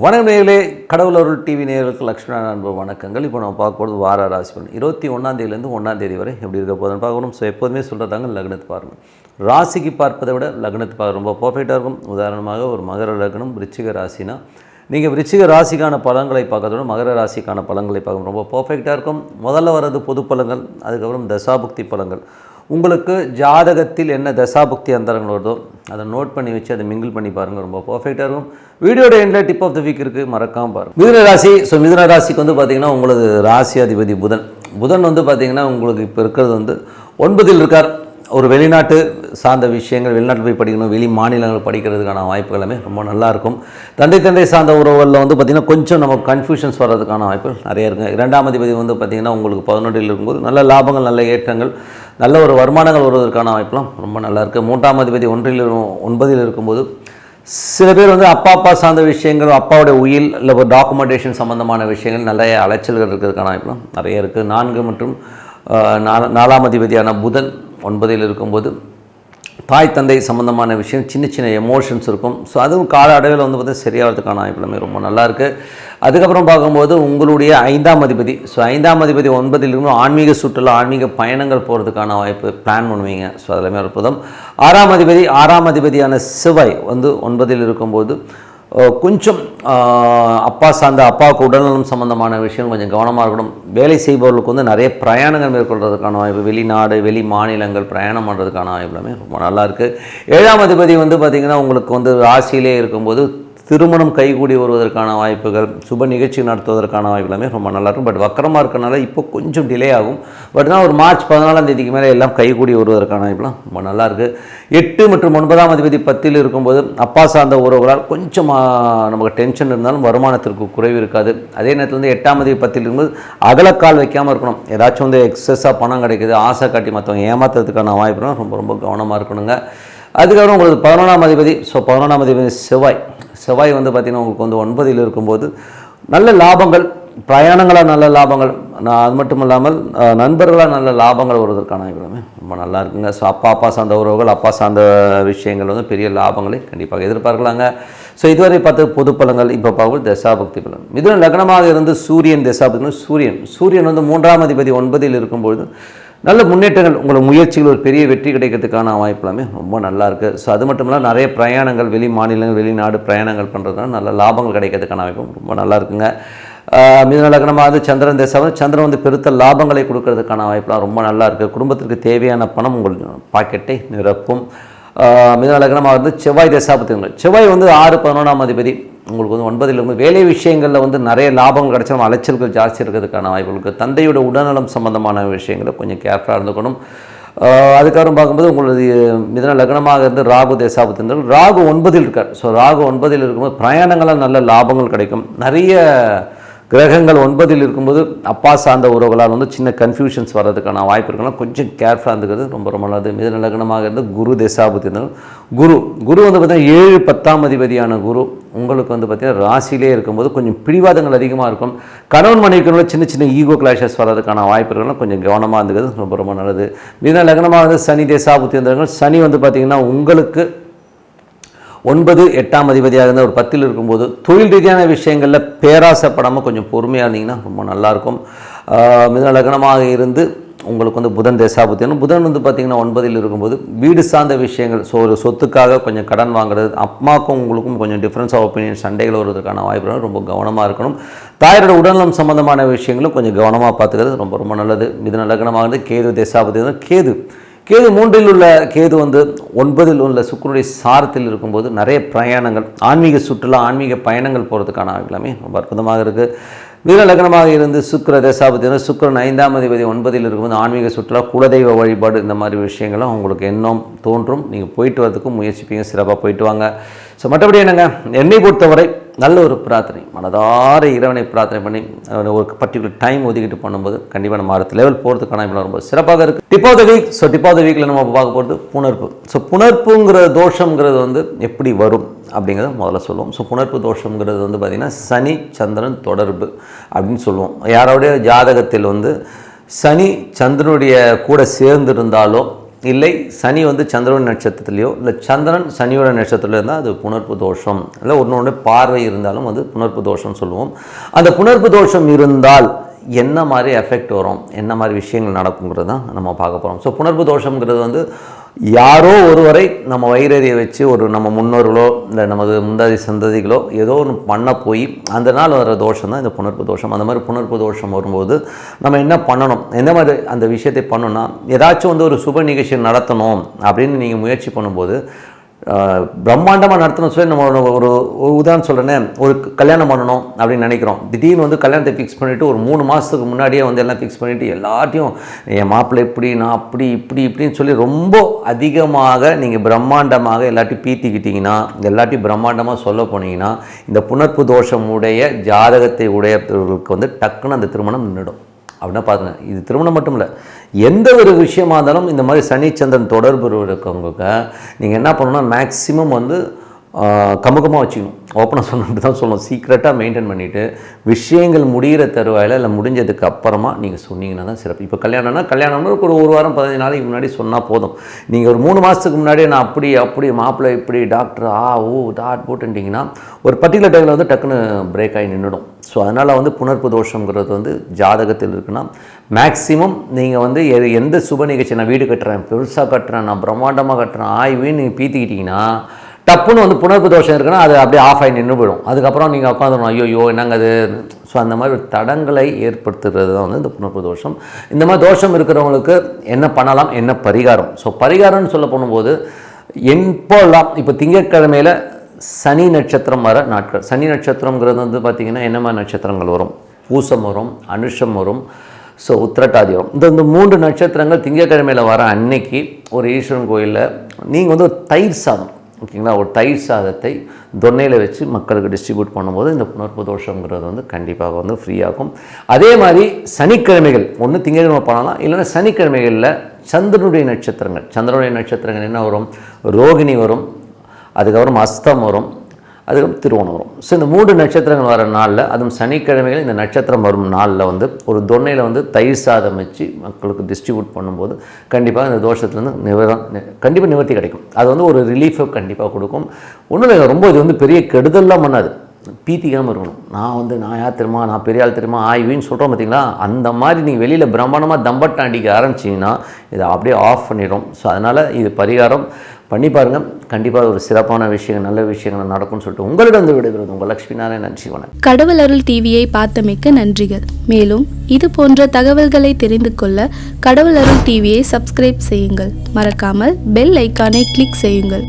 வணக்கம் நேயர்களே, கடவுள் அருள் டிவி நேயர்களுக்கு லக்ஷ்மண அன்பு வணக்கங்கள். இப்போ நம்ம பார்க்க போகிறது வார ராசி பலன் 21 1 தேதி வரை எப்படி இருக்க போதுன்னு பார்க்கணும். ஸோ எப்போதுமே சொல்கிறதாங்க லக்னத்தை பாருங்கள். ராசிக்கு பார்ப்பதை விட லக்னத்தை பார்க்க ரொம்ப பர்ஃபெக்டாக இருக்கும். உதாரணமாக ஒரு மகர லக்னம் விருச்சிக ராசினா நீங்கள் விருச்சிக ராசிக்கான பலன்களை பார்க்கறதோட மகர ராசிக்கான பலன்களை பார்க்க ரொம்ப பர்ஃபெக்டாக இருக்கும். முதல்ல வர்றது பொது பலன்கள், அதுக்கப்புறம் தசாபுக்தி பலன்கள். உங்களுக்கு ஜாதகத்தில் என்ன தசாபுக்தி அந்தரங்கள் வருதோ அதை நோட் பண்ணி வச்சு அதை மிங்கிள் பண்ணி பாருங்கள், ரொம்ப பர்ஃபெக்டாக இருக்கும். வீடியோட எண்டில் டிப் ஆஃப் த வீக் இருக்குது, மறக்காமல் பாருங்கள். மிதுன ராசி. ஸோ மிதுன ராசிக்கு பார்த்திங்கன்னா உங்களது ராசி அதிபதி புதன் பார்த்திங்கன்னா உங்களுக்கு இப்போ இருக்கிறது 9ல் இருக்கார். ஒரு வெளிநாட்டு சார்ந்த விஷயங்கள், வெளிநாட்டில் போய் படிக்கணும், வெளி மாநிலங்கள் படிக்கிறதுக்கான வாய்ப்புகள் எல்லாமே ரொம்ப நல்லாயிருக்கும். தந்தை சார்ந்த உறவுகளில் பார்த்திங்கன்னா கொஞ்சம் நமக்கு கன்ஃபியூஷன்ஸ் வர்றதுக்கான வாய்ப்புகள் நிறைய இருக்குது. 2ஆம் அதிபதி பார்த்திங்கன்னா உங்களுக்கு 11ல் இருக்கும்போது நல்ல லாபங்கள், நல்ல ஏற்றங்கள், நல்ல ஒரு வருமானங்கள் வருவதற்கான வாய்ப்புலாம் ரொம்ப நல்லாயிருக்கு. 3ஆம் அதிபதி 9ல் இருக்கும்போது சில பேர் அப்பா சார்ந்த விஷயங்கள், அப்பாவுடைய உயில் இல்லை ஒரு டாக்குமெண்டேஷன் சம்மந்தமான விஷயங்கள் நிறைய அலைச்சல்கள் இருக்கிறதுக்கான வாய்ப்புலாம் நிறைய இருக்குது. 4 மற்றும் 4ஆம் அதிபதியான புதன் 9ல் இருக்கும்போது தாய் தந்தை சம்மந்தமான விஷயம், சின்ன எமோஷன்ஸ் இருக்கும். ஸோ அதுவும் கால அடைவில் பார்த்தீங்கன்னா சரியாகிறதுக்கான வாய்ப்பு எல்லாமே ரொம்ப நல்லாயிருக்கு. அதுக்கப்புறம் பார்க்கும்போது உங்களுடைய 5ஆம் அதிபதி, ஸோ 5ஆம் அதிபதி 9ல் இருக்கும், ஆன்மீக சுற்றுலா, ஆன்மீக பயணங்கள் போகிறதுக்கான வாய்ப்பு பிளான் பண்ணுவீங்க. ஸோ அதெல்லாமே அற்புதம். 6ஆம் அதிபதியான செவ்வாய் 9ல் இருக்கும்போது கொஞ்சம் அப்பாவுக்கு உடல்நலம் சம்மந்தமான விஷயம் கொஞ்சம் கவனமாக இருக்கணும். வேலை செய்பவர்களுக்கு நிறைய பிரயாணங்கள் மேற்கொள்கிறதுக்கான வாய்ப்பு, வெளிநாடு வெளி மாநிலங்கள் பிரயாணம் பண்ணுறதுக்கான வாய்ப்பு எல்லாமே ரொம்ப நல்லாயிருக்கு. 7ஆம் அதிபதி பார்த்திங்கன்னா உங்களுக்கு ராசியிலே இருக்கும்போது திருமணம் கைகூடி வருவதற்கான வாய்ப்புகள், சுப நிகழ்ச்சி நடத்துவதற்கான வாய்ப்பு எல்லாமே ரொம்ப நல்லாயிருக்கும். பட் வக்கரமாக இருக்கிறனால இப்போ கொஞ்சம் டிலே ஆகும். பட் ஒரு மார்ச் 14ஆம் தேதிக்கு மேலே எல்லாம் கைகூடி வருவதற்கான வாய்ப்புலாம் ரொம்ப நல்லாயிருக்கு. 8 மற்றும் 9ஆம் அதிபதி 10ல் இருக்கும்போது அப்பா சார்ந்த உறவுகளால் கொஞ்சம் நமக்கு டென்ஷன் இருந்தாலும் வருமானத்திற்கு குறைவு இருக்காது. அதே நேரத்தில் 8ஆம் அதிபதி 10ல் இருக்கும்போது அகலக்கால் வைக்காமல் இருக்கணும். ஏதாச்சும் எக்ஸஸாக பணம் கிடைக்குது, ஆசை காட்டி மற்றவங்க ஏமாத்துறதுக்கான வாய்ப்புலாம் ரொம்ப ரொம்ப கவனமாக இருக்கணுங்க. அதுக்கப்புறம் உங்களுக்கு 11ஆம் அதிபதி, ஸோ 11ஆம் அதிபதி செவ்வாய் பார்த்திங்கன்னா உங்களுக்கு 9ல் இருக்கும்போது நல்ல லாபங்கள், பிரயாணங்களாக நல்ல லாபங்கள், அது மட்டும் இல்லாமல் நண்பர்களாக நல்ல லாபங்கள் வருவதற்கான எல்லாமே ரொம்ப நல்லா இருக்குங்க. ஸோ அப்பா சார்ந்த உறவுகள், அப்பா சார்ந்த விஷயங்கள் பெரிய லாபங்களை கண்டிப்பாக எதிர்பார்க்கலாங்க. ஸோ இதுவரை பார்த்து பொது பலன்கள். இப்போ பார்க்கும்போது தசாபக்தி பலன். மிதுன லக்னமாக இருந்து சூரியன் தசாபக்தி. சூரியன் 3ஆம் அதிபதி 9ல் இருக்கும்பொழுது நல்ல முன்னேற்றங்கள், உங்களுக்கு முயற்சிகள் ஒரு பெரிய வெற்றி கிடைக்கிறதுக்கான வாய்ப்பு எல்லாமே ரொம்ப நல்லாயிருக்கு. ஸோ அது மட்டும் இல்லாமல் நிறைய பிரயாணங்கள், வெளி மாநிலங்கள் வெளிநாடு பிரயாணங்கள் பண்ணுறதுனால நல்ல லாபங்கள் கிடைக்கிறதுக்கான வாய்ப்பும் ரொம்ப நல்லா இருக்குங்க. மிதுன லக்னமாக சந்திரன் தேசம், சந்திரன் பெருத்த லாபங்களை கொடுக்கறதுக்கான வாய்ப்புலாம் ரொம்ப நல்லா இருக்குது. குடும்பத்திற்கு தேவையான பணம் உங்கள் பாக்கெட்டை நிரப்பும். மிதுன லக்னமாக செவ்வாய் தசாபத்தியங்கள். செவ்வாய் 6-11ஆம் அதிபதி உங்களுக்கு 9ல் இருக்கும். வேலை விஷயங்களில் நிறைய லாபங்கள் கிடைச்சாலும் அலைச்சல்கள் ஜாஸ்தி இருக்கிறதுக்கான வாய்ப்பு இருக்குது. தந்தையோட உடல்நலம் சம்பந்தமான விஷயங்களை கொஞ்சம் கேர்ஃபுல்லாக இருந்துக்கணும். அதுக்கப்புறம் பார்க்கும்போது உங்களது மிதுன லக்னமாக இருந்து ராகு தேசாபத்தியங்கள். ராகு 9ல் இருக்கார். ஸோ ராகு 9ல் இருக்கும்போது பிரயாணங்களால் நல்ல லாபங்கள் கிடைக்கும். நிறைய கிரகங்கள் 9ல் இருக்கும்போது அப்பா சார்ந்த உறவுகளால் சின்ன கன்ஃபியூஷன்ஸ் வர்றதுக்கான வாய்ப்பு இருக்கலாம். கொஞ்சம் கேர்ஃபுல்லாக இருந்துக்கிறது ரொம்ப ரொம்ப நல்லது. மிதுன லக்னமாக இருந்து குரு தேசாபத்தியங்கள். குரு பார்த்திங்கன்னா 7-10ஆம் அதிபதியான குரு உங்களுக்கு பார்த்திங்கன்னா ராசியிலே இருக்கும்போது கொஞ்சம் பிடிவாதங்கள் அதிகமாக இருக்கும். கணவன் மனைவிக்குள்ள சின்ன ஈகோ கிளாஷஸ் வர்றதுக்கான வாய்ப்பு இருக்கலாம். கொஞ்சம் கவனமாக இருந்துக்கிறது ரொம்ப ரொம்ப நல்லது. மிதுன லக்னமாக சனி தேசாபத்தியங்கள். சனி பார்த்திங்கன்னா உங்களுக்கு 9-8ஆம் அதிபதியாக இருந்தால் ஒரு 10ல் இருக்கும்போது தொழில் ரீதியான விஷயங்களில் பேராசைப்படாமல் கொஞ்சம் பொறுமையாக இருந்தீங்கன்னா ரொம்ப நல்லாயிருக்கும். மிதுன லக்னமாக இருந்து உங்களுக்கு புதன் தேசாபத்தியம். புதன் பார்த்திங்கன்னா 9ல் இருக்கும்போது வீடு சார்ந்த விஷயங்கள், ஸோ ஒரு சொத்துக்காக கொஞ்சம் கடன் வாங்குறது, அம்மாவுக்கும் உங்களுக்கும் கொஞ்சம் டிஃப்ரென்ஸ் ஆஃப் ஒப்பீனியன், சண்டைகள் வருவதற்கான வாய்ப்புகள் ரொம்ப கவனமாக இருக்கணும். தாயோட உடல்நலம் சம்பந்தமான விஷயங்களும் கொஞ்சம் கவனமாக பார்த்துக்கிறது ரொம்ப ரொம்ப நல்லது. மிதுன லக்னமாக இருந்து கேது தேசாபத்தியம். கேது 3ல் உள்ள கேது 9ல் உள்ள சுக்கிரனுடைய சாரத்தில் இருக்கும்போது நிறைய பிரயாணங்கள், ஆன்மீக சுற்றுலா, ஆன்மீக பயணங்கள் போகிறதுக்கான எல்லாமே ரொம்ப அற்புதமாக இருக்குது. மிதுன லக்னமாக இருந்து சுக்கிர தேசாபத்தியம். சுக்கிரன் 5ஆம் அதிபதி 9ல் இருக்கும்போது ஆன்மீக சுற்றுலா, குலதெய்வ வழிபாடு, இந்த மாதிரி விஷயங்களும் உங்களுக்கு எண்ணம் தோன்றும். நீங்கள் போயிட்டு வரதுக்கும் முயற்சிப்பீங்க, சிறப்பாக போயிட்டு வாங்க. ஸோ மற்றபடி என்னங்க, என்னை பொறுத்தவரை நல்ல ஒரு பிரார்த்தனை, மனதார இறைவனை பிரார்த்தனை பண்ணி ஒரு பர்டிகுலர் டைம் ஒதுக்கிட்டு பண்ணும்போது கண்டிப்பாக நம்ம அடுத்த லெவல் போகிறதுக்கான இப்போ ரொம்ப சிறப்பாக இருக்குது. Tip of the week. So tip of the வீக்கில் நம்ம பார்க்க போகிறது புணர்ப்பு. ஸோ புணர்ப்புங்கிற தோஷங்கிறது எப்படி வரும் அப்படிங்கிறத முதல்ல சொல்லுவோம். ஸோ புணர்ப்பு தோஷங்கிறது பார்த்திங்கன்னா சனி சந்திரன் தொடர்பு அப்படின்னு சொல்லுவோம். யாரோடைய ஜாதகத்தில் சனி சந்திரனுடைய கூட சேர்ந்திருந்தாலோ இல்லை சனி வந்து சந்திரன் நட்சத்திரத்துலையோ இல்லை சந்திரன் சனியோட நட்சத்திரத்தில் இருந்தால் அது புணர்ப்பு தோஷம், இல்லை ஒன்று பார்வை இருந்தாலும் வந்து புணர்ப்பு தோஷம் சொல்லுவோம். அந்த புணர்ப்பு தோஷம் இருந்தால் என்ன மாதிரி எஃபெக்ட் வரும், என்ன மாதிரி விஷயங்கள் நடக்குங்கிறது தான் நம்ம பார்க்க போகிறோம். ஸோ புணர்ப்பு தோஷங்கிறது வந்து யாரோ ஒருவரை நம்ம வயிறறிய வச்சு ஒரு நம்ம முன்னோர்களோ இல்லை நமது முந்தாதி சந்ததிகளோ ஏதோ ஒன்று பண்ண போய் அந்த நாள் வர தோஷம் தான் இந்த புணர்ப்பு தோஷம். அந்த மாதிரி புணர்ப்பு தோஷம் வரும்போது நம்ம என்ன பண்ணணும், எந்த மாதிரி அந்த விஷயத்தை பண்ணணும்னா, ஏதாச்சும் வந்து ஒரு சுப நிகழ்ச்சி நடத்தணும் அப்படின்னு நீங்கள் முயற்சி பண்ணும்போது பிரம்மாண்டமாக நடத்தணும் சொல்லி நம்ம ஒரு உதாரணம் சொல்கிறேன்னே, ஒரு கல்யாணம் பண்ணணும் அப்படின்னு நினைக்கிறோம். திடீர்னு வந்து கல்யாணத்தை ஃபிக்ஸ் பண்ணிவிட்டு ஒரு 3 மாதத்துக்கு முன்னாடியே வந்து எல்லாம் ஃபிக்ஸ் பண்ணிவிட்டு எல்லாத்தையும் என் மாப்பிள்ளை இப்படி நான் அப்படி இப்படின்னு சொல்லி ரொம்ப அதிகமாக நீங்கள் பிரம்மாண்டமாக எல்லாத்தையும் பீத்திக்கிட்டிங்கன்னா, எல்லாத்தையும் பிரம்மாண்டமாக சொல்ல போனீங்கன்னா, இந்த புணர்ப்பு தோஷம் உடைய ஜாதகத்தை உடையவர்களுக்கு வந்து டக்குன்னு அந்த திருமணம் நின்றுடும். அப்படின்னா பாருங்க, இது திருமணம் மட்டும் இல்லை, எந்த ஒரு விஷயமா இருந்தாலும் இந்த மாதிரி சனிச்சந்திரன் தொடர்பு இருக்கவங்களுக்கு நீங்கள் என்ன பண்ணணும்னா மேக்ஸிமம் வந்து கமுகமாக வச்சுக்கணும். ஓப்பனாக சொன்னிட்டு தான் சொல்லணும். சீக்ரெட்டாக மெயின்டைன் பண்ணிவிட்டு விஷயங்கள் முடிகிற தருவாயில் இல்லை முடிஞ்சதுக்கு அப்புறமா நீங்கள் சொன்னீங்கன்னா தான் சிறப்பு. இப்போ கல்யாணம்னா ஒரு வாரம் 15 நாளைக்கு முன்னாடி சொன்னால் போதும். நீங்கள் ஒரு 3 மாதத்துக்கு முன்னாடியே நான் அப்படி மாப்பிள்ளை இப்படி டாக்டர் டாட் போட்டுட்டிங்கன்னா ஒரு பர்டிகுலர் டைமில் வந்து டக்குன்னு பிரேக் ஆகி நின்றுடும். ஸோ அதனால் வந்து புணர்ப்பு தோஷங்கிறது வந்து ஜாதகத்தில் இருக்குன்னா மேக்ஸிமம் நீங்கள் வந்து எந்த சுப நிகழ்ச்சி, நான் வீடு கட்டுறேன், பெருசாக கட்டுறேன், நான் பிரம்மாண்டமாக கட்டுறேன் ஆய்வுன்னு நீங்கள் பீத்திக்கிட்டிங்கன்னா டப்புன்னு வந்து புணர்ப்பு தோஷம் இருக்குன்னா அது அப்படியே ஆஃப் ஆகி நின்று போயிடும். அதுக்கப்புறம் நீங்கள் உட்காந்துடணும், ஐயோ என்னங்க அது. ஸோ அந்த மாதிரி ஒரு தடங்களை ஏற்படுத்துகிறது தான் வந்து இந்த புணர்ப்பு தோஷம். இந்த மாதிரி தோஷம் இருக்கிறவங்களுக்கு என்ன பண்ணலாம், என்ன பரிகாரம். ஸோ பரிகாரம்னு சொல்ல போகும்போது எப்போல்லாம் இப்போ திங்கட்கிழமையில் சனி நட்சத்திரம் வர நாட்கள், சனி நட்சத்திரங்கிறது வந்து பார்த்திங்கன்னா என்ன மாதிரி நட்சத்திரங்கள் வரும், பூசம் வரும், அனுஷம் வரும், ஸோ உத்திரட்டாதி வரும். இந்த 3 நட்சத்திரங்கள் திங்கட்கிழமையில் வர அன்னைக்கு ஒரு ஈஸ்வரன் கோயிலில் நீங்கள் வந்து ஒரு தயிர் சாதம், ஓகேங்களா, ஒரு தயிர் சாதத்தை தொன்னையில் வச்சு மக்களுக்கு டிஸ்ட்ரிபியூட் பண்ணும்போது இந்த புணர்ப்பு தோஷங்கிறது வந்து கண்டிப்பாக வந்து ஃப்ரீயாகும். அதே மாதிரி சனிக்கிழமைகள் ஒன்று திங்கட்கிழமை பண்ணலாம், இல்லைன்னா சனிக்கிழமைகளில் சந்திரனுடைய நட்சத்திரங்கள் என்ன வரும், ரோகிணி வரும், அதுக்கப்புறம் அஸ்தம் வரும், அதுக்கப்புறம் திருவோணம் வரும். ஸோ இந்த 3 நட்சத்திரங்கள் வர நாளில், அதுவும் சனிக்கிழமைகள் இந்த நட்சத்திரம் வரும் நாளில் வந்து ஒரு தொன்னையில் வந்து தயிர் சாதம் வச்சு மக்களுக்கு டிஸ்ட்ரிபியூட் பண்ணும்போது கண்டிப்பாக இந்த தோஷத்துலேருந்து கண்டிப்பாக நிவர்த்தி கிடைக்கும். அது வந்து ஒரு ரிலீஃபை கண்டிப்பாக கொடுக்கும். ஒன்றும் இல்லை, ரொம்ப இது வந்து பெரிய கெடுதல்லாம் பண்ணாது, பீத்திக்காமல் இருக்கணும். நான் யார் தெரியுமா, நான் பெரிய ஆள் தெரியுமா ஆய்வின்னு சொல்கிறோம் பார்த்தீங்களா, அந்த மாதிரி நீங்கள் வெளியில் பிரம்மாண்டமாக தம்பட்டாண்டிக்க ஆரம்பிச்சிங்கன்னா இதை அப்படியே ஆஃப் பண்ணிடும். ஸோ அதனால் இது பரிகாரம் பண்ணி பாருங்கள், கண்டிப்பாக ஒரு சிறப்பான விஷயங்கள் நல்ல விஷயங்கள் நடக்கும்னு சொல்லிட்டு உங்களிடம் விடைபெறுவது உங்கள் லட்சுமி நாராயணன். நன்றி, வணக்கம். கடவுள் அருள் டிவியை பார்த்தமைக்க நன்றிகள். மேலும் இது போன்ற தகவல்களை தெரிந்து கொள்ள கடவுள் அருள் டிவியை சப்ஸ்கிரைப் செய்யுங்கள். மறக்காமல் பெல் ஐக்கானை கிளிக் செய்யுங்கள்.